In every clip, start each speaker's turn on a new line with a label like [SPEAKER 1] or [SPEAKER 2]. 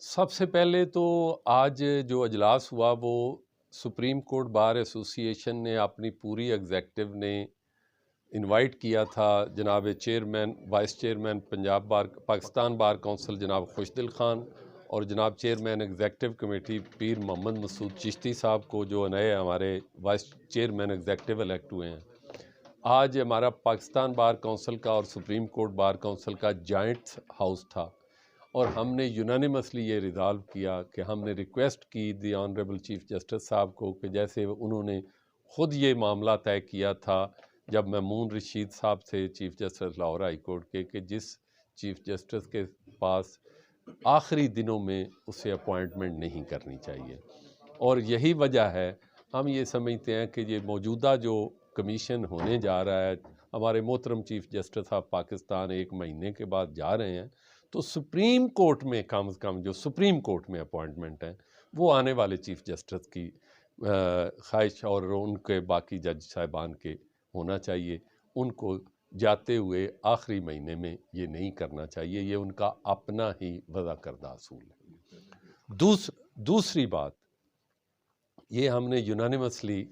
[SPEAKER 1] سب سے پہلے تو آج جو اجلاس ہوا وہ سپریم کورٹ بار ایسوسی ایشن نے اپنی پوری ایگزیکٹو نے انوائٹ کیا تھا جناب chairman vice chairman Pakistan bar council جناب خوشدل خان اور جناب چیئرمین ایگزیکٹو کمیٹی پیر محمد مسعود چشتی صاحب کو، جو نئے ہمارے وائس چیئرمین ایگزیکٹو الیکٹ ہوئے ہیں۔ آج ہمارا پاکستان بار کونسل کا اور سپریم کورٹ بار کونسل کا جوائنٹ ہاؤس تھا، اور ہم نے یونانیمسلی یہ ریزالو کیا کہ ہم نے ریکویسٹ کی دی آنریبل چیف جسٹس صاحب کو کہ جیسے انہوں نے خود یہ معاملہ طے کیا تھا جب مامون رشید صاحب تھے chief justice Lahore high court کے، کہ جس چیف جسٹس کے پاس آخری دنوں میں اسے اپوائنٹمنٹ نہیں کرنی چاہیے، اور یہی وجہ ہے ہم یہ سمجھتے ہیں کہ یہ موجودہ جو کمیشن ہونے جا رہا ہے، ہمارے محترم چیف جسٹس آف پاکستان 1 مہینے کے بعد جا رہے ہیں، تو سپریم کورٹ میں کم از کم جو سپریم کورٹ میں اپوائنٹمنٹ ہیں وہ آنے والے چیف جسٹس کی خواہش اور ان کے باقی جج صاحبان کے ہونا چاہیے۔ ان کو جاتے ہوئے آخری مہینے میں یہ نہیں کرنا چاہیے، یہ ان کا اپنا ہی وضع کردہ اصول ہے۔ دوسری بات یہ ہم نے یونانیمسلی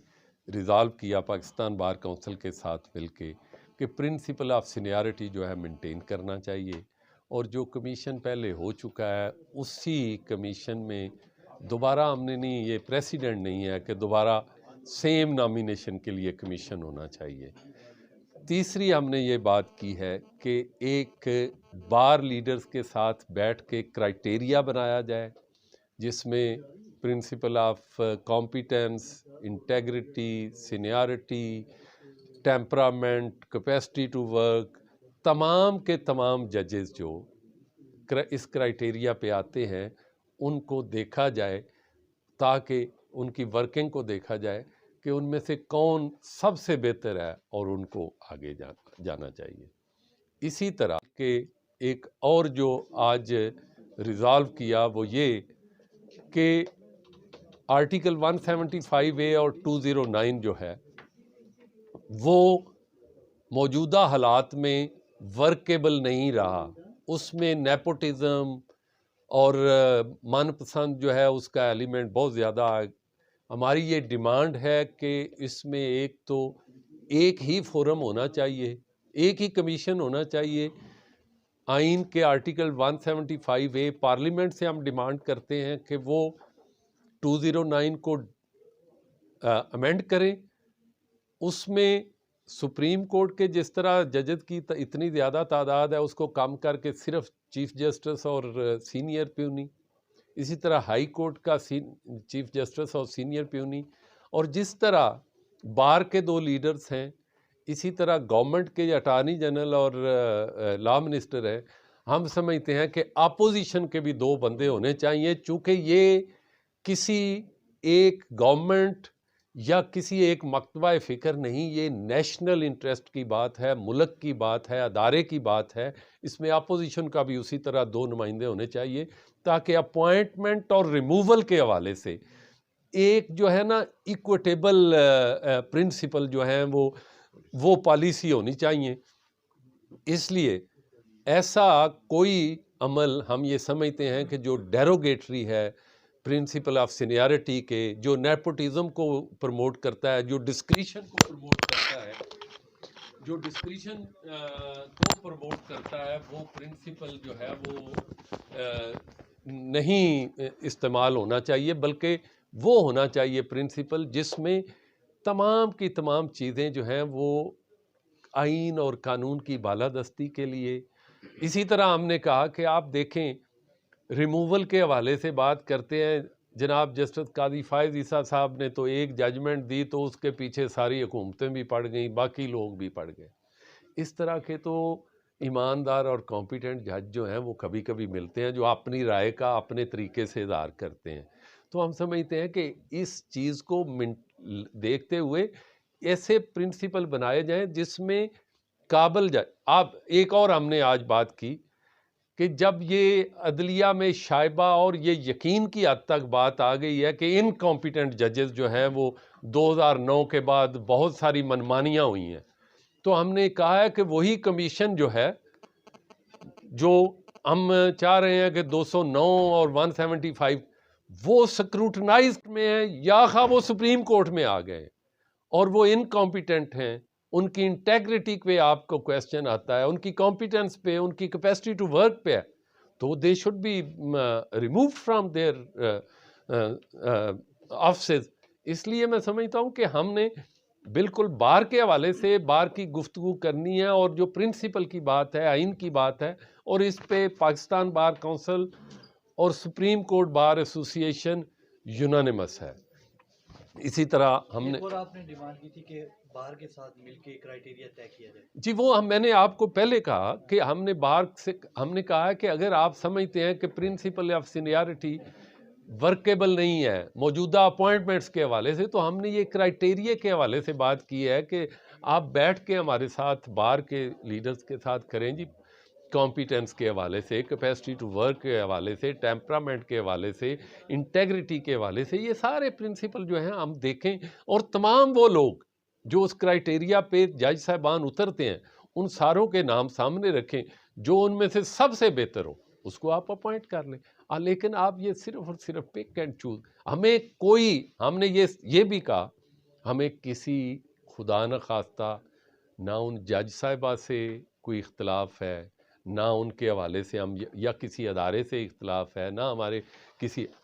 [SPEAKER 1] ریزالو کیا پاکستان بار کونسل کے ساتھ مل کے کہ پرنسپل آف سینیارٹی جو ہے مینٹین کرنا چاہیے، اور جو کمیشن پہلے ہو چکا ہے اسی کمیشن میں دوبارہ ہم نے نہیں، یہ پریسیڈنٹ نہیں ہے کہ دوبارہ سیم نامینیشن کے لیے کمیشن ہونا چاہیے۔ تیسری ہم نے یہ بات کی ہے کہ ایک بار لیڈرز کے ساتھ بیٹھ کے کرائٹیریا بنایا جائے جس میں principle of competence, integrity, seniority, temperament, capacity to work, تمام کے تمام ججز جو اس کرائٹیریا پہ آتے ہیں ان کو دیکھا جائے، تاکہ ان کی ورکنگ کو دیکھا جائے کہ ان میں سے کون سب سے بہتر ہے اور ان کو آگے جانا چاہیے۔ اسی طرح کہ ایک اور جو آج ریزالو کیا وہ یہ کہ آرٹیکل 175A اور 209 جو ہے وہ موجودہ حالات میں ورکیبل نہیں رہا، اس میں نیپوٹزم اور من پسند جو ہے اس کا ایلیمنٹ بہت زیادہ ہے۔ ہماری یہ ڈیمانڈ ہے کہ اس میں ایک تو ایک ہی فورم ہونا چاہیے، ایک ہی کمیشن ہونا چاہیے۔ آئین کے آرٹیکل 175A پارلیمنٹ سے ہم ڈیمانڈ کرتے ہیں کہ وہ 209 کو امینڈ کریں، اس میں سپریم کورٹ کے جس طرح ججز کی اتنی زیادہ تعداد ہے اس کو کم کر کے صرف چیف جسٹس اور سینئر پیونی، اسی طرح ہائی کورٹ کا چیف جسٹس اور سینئر پیونی، اور جس طرح بار کے 2 لیڈرز ہیں اسی طرح گورنمنٹ کے اٹارنی جنرل اور لا منسٹر ہے۔ ہم سمجھتے ہیں کہ اپوزیشن کے بھی 2 بندے ہونے چاہیے، چونکہ یہ کسی ایک گورنمنٹ یا کسی ایک مکتبہ فکر نہیں، یہ نیشنل انٹرسٹ کی بات ہے، ملک کی بات ہے، ادارے کی بات ہے۔ اس میں اپوزیشن کا بھی اسی طرح 2 نمائندے ہونے چاہیے، تاکہ اپوائنٹمنٹ اور ریموول کے حوالے سے ایک جو ہے نا ایکویٹیبل پرنسپل جو ہیں وہ پالیسی ہونی چاہیے۔ اس لیے ایسا کوئی عمل ہم یہ سمجھتے ہیں کہ جو ڈیروگیٹری ہے پرنسپل آف سینیارٹی کے، جو نیپوٹزم کو پروموٹ کرتا ہے، جو ڈسکریشن کو پروموٹ کرتا ہے، وہ پرنسپل جو ہے وہ نہیں استعمال ہونا چاہیے، بلکہ وہ ہونا چاہیے پرنسپل جس میں تمام کی تمام چیزیں جو ہیں وہ آئین اور قانون کی بالادستی کے لیے۔ اسی طرح ہم نے کہا کہ آپ دیکھیں ریموول کے حوالے سے بات کرتے ہیں، جناب جسٹس قاضی فائز عیسیٰ صاحب نے تو ایک ججمنٹ دی تو اس کے پیچھے ساری حکومتیں بھی پڑ گئیں، باقی لوگ بھی پڑ گئے۔ اس طرح کے تو ایماندار اور کمپیٹنٹ جج جو ہیں وہ کبھی کبھی ملتے ہیں جو اپنی رائے کا اپنے طریقے سے اظہار کرتے ہیں۔ تو ہم سمجھتے ہیں کہ اس چیز کو دیکھتے ہوئے ایسے پرنسپل بنائے جائیں جس میں قابل جائے۔ آپ ایک اور ہم نے آج بات کی کہ جب یہ عدلیہ میں شائبہ اور یہ یقین کی حد تک بات آ گئی ہے کہ انکمپیٹنٹ ججز جو ہیں وہ 2009 کے بعد بہت ساری منمانیاں ہوئی ہیں، تو ہم نے کہا ہے کہ وہی کمیشن جو ہے جو ہم چاہ رہے ہیں کہ 209 اور 175 وہ سکروٹنائزڈ میں ہیں یا خواہ وہ سپریم کورٹ میں آ گئے اور وہ انکمپیٹنٹ ہیں، ان کی انٹیگریٹی پہ آپ کو کویسچن آتا ہے، ان کی کمپیٹنس پہ، ان کی کیپیسٹی ٹو ورک پہ ہے، تو they should be remove from their offices. اس لیے میں سمجھتا ہوں کہ ہم نے بالکل بار کے حوالے سے بار کی گفتگو کرنی ہے، اور جو پرنسپل کی بات ہے، آئین کی بات ہے، اور اس پہ پاکستان بار کونسل اور سپریم کورٹ بار ایسوسی ایشن یونانیمس ہے. اسی طرح ہم نے
[SPEAKER 2] اور آپ نے ڈیمانڈ کی تھی کہ بار کے ساتھ مل کے کرائیٹیریا طے کیا جائے.
[SPEAKER 1] جی وہ میں نے آپ کو پہلے کہا کہ ہم نے بار سے ہم نے کہا کہ اگر آپ سمجھتے ہیں کہ پرنسپل آف سینیارٹی ورکیبل نہیں ہے موجودہ اپوائنٹمنٹس کے حوالے سے، تو ہم نے یہ کرائیٹیریا کے حوالے سے بات کی ہے کہ آپ بیٹھ کے ہمارے ساتھ بار کے لیڈرز کے ساتھ کریں جی، کمپیٹنس کے حوالے سے، کیپیسٹی ٹو ورک کے حوالے سے، ٹیمپرامنٹ کے حوالے سے، انٹیگریٹی کے حوالے سے، یہ سارے پرنسپل جو ہیں ہم دیکھیں، اور تمام وہ لوگ جو اس کرائیٹیریا پہ جج صاحبان اترتے ہیں ان ساروں کے نام سامنے رکھیں، جو ان میں سے سب سے بہتر ہو اس کو آپ اپوائنٹ کر لیں. لیکن آپ یہ صرف اور صرف پک اینڈ چوز، ہم نے یہ بھی کہا ہمیں کسی خدا نخواستہ نہ ان جج صاحبہ سے کوئی اختلاف ہے، نہ ان کے حوالے سے ہم یا کسی ادارے سے اختلاف ہے، نہ ہمارے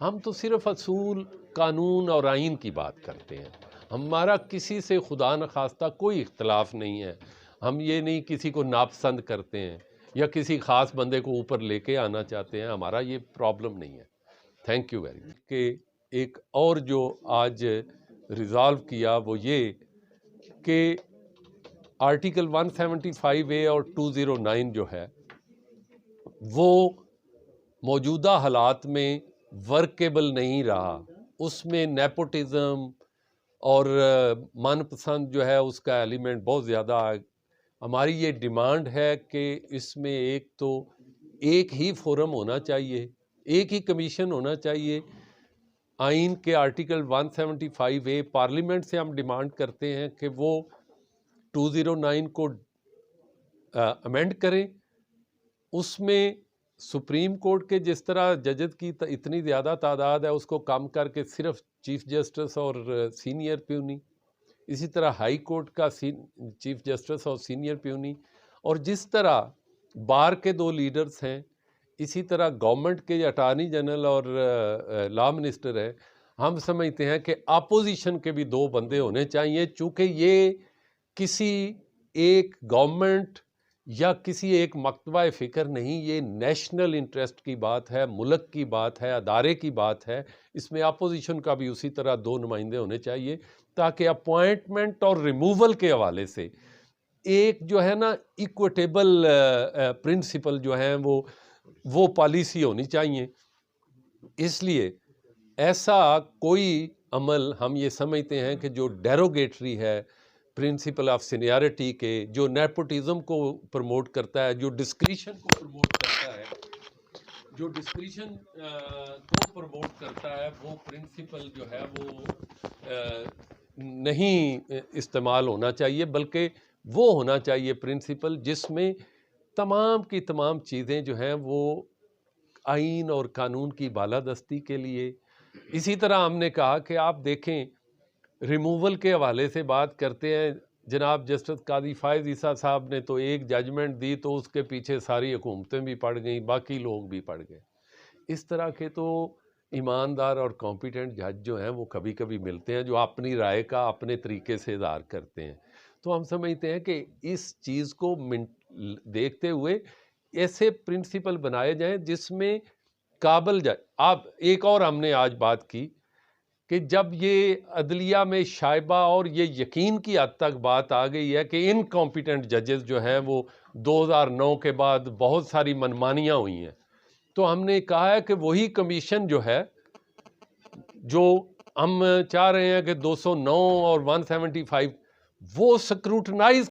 [SPEAKER 1] ہم تو صرف اصول، قانون اور آئین کی بات کرتے ہیں. ہمارا کسی سے خدا نخواستہ کوئی اختلاف نہیں ہے. ہم یہ نہیں کسی کو ناپسند کرتے ہیں یا کسی خاص بندے کو اوپر لے کے آنا چاہتے ہیں، ہمارا یہ پرابلم نہیں ہے. Thank you very much. کہ ایک اور جو آج ریزالو کیا وہ یہ کہ آرٹیکل 175A اور 209 جو ہے وہ موجودہ حالات میں ورکیبل نہیں رہا. اس میں نیپوٹزم اور من پسند جو ہے اس کا ایلیمنٹ بہت زیادہ ہے. ہماری یہ ڈیمانڈ ہے کہ اس میں ایک ہی فورم ہونا چاہیے، ایک ہی کمیشن ہونا چاہیے. آئین کے آرٹیکل 175A پارلیمنٹ سے ہم ڈیمانڈ کرتے ہیں کہ وہ 209 کو امینڈ کریں. اس میں سپریم کورٹ کے جس طرح ججز کی اتنی زیادہ تعداد ہے اس کو کم کر کے صرف چیف جسٹس اور سینئر پیونی، اسی طرح ہائی کورٹ کا چیف جسٹس اور سینئر پیونی، اور جس طرح بار کے 2 لیڈرز ہیں اسی طرح گورنمنٹ کے اٹارنی جنرل اور لا منسٹر ہے. ہم سمجھتے ہیں کہ اپوزیشن کے بھی 2 بندے ہونے چاہیے، چونکہ یہ کسی ایک گورنمنٹ یا کسی ایک مکتبہ فکر نہیں، یہ نیشنل انٹرسٹ کی بات ہے، ملک کی بات ہے، ادارے کی بات ہے. اس میں اپوزیشن کا بھی اسی طرح 2 نمائندے ہونے چاہیے تاکہ اپوائنٹمنٹ اور ریموول کے حوالے سے ایک جو ہے نا ایکویٹیبل پرنسپل جو ہیں وہ پالیسی ہونی چاہیے. اس لیے ایسا کوئی عمل ہم یہ سمجھتے ہیں کہ جو ڈیروگیٹری ہے پرنسپل آف سینیارٹی کے، جو نیپوٹزم کو پروموٹ کرتا ہے، جو ڈسکریشن کو پروموٹ کرتا ہے، وہ پرنسپل جو ہے وہ نہیں استعمال ہونا چاہیے، بلکہ وہ ہونا چاہیے پرنسپل جس میں تمام کی تمام چیزیں جو ہیں وہ آئین اور قانون کی بالادستی کے لیے. اسی طرح ہم نے کہا کہ آپ دیکھیں ریموول کے حوالے سے بات کرتے ہیں، جناب جسٹس قاضی فائز عیسیٰ صاحب نے تو ایک ججمنٹ دی تو اس کے پیچھے ساری حکومتیں بھی پڑ گئیں، باقی لوگ بھی پڑ گئے. اس طرح کے تو ایماندار اور کمپیٹنٹ جج جو ہیں وہ کبھی کبھی ملتے ہیں جو اپنی رائے کا اپنے طریقے سے اظہار کرتے ہیں. تو ہم سمجھتے ہیں کہ اس چیز کو دیکھتے ہوئے ایسے پرنسپل بنائے جائیں جس میں قابل جج. آپ ایک اور ہم نے آج بات کی کہ جب یہ عدلیہ میں شائبہ اور یہ یقین کی حد تک بات آ گئی ہے کہ انکمپیٹنٹ ججز جو ہیں وہ 2009 کے بعد بہت ساری منمانیاں ہوئی ہیں، تو ہم نے کہا ہے کہ وہی کمیشن جو ہے جو ہم چاہ رہے ہیں کہ 209 اور 175 وہ سکروٹنائز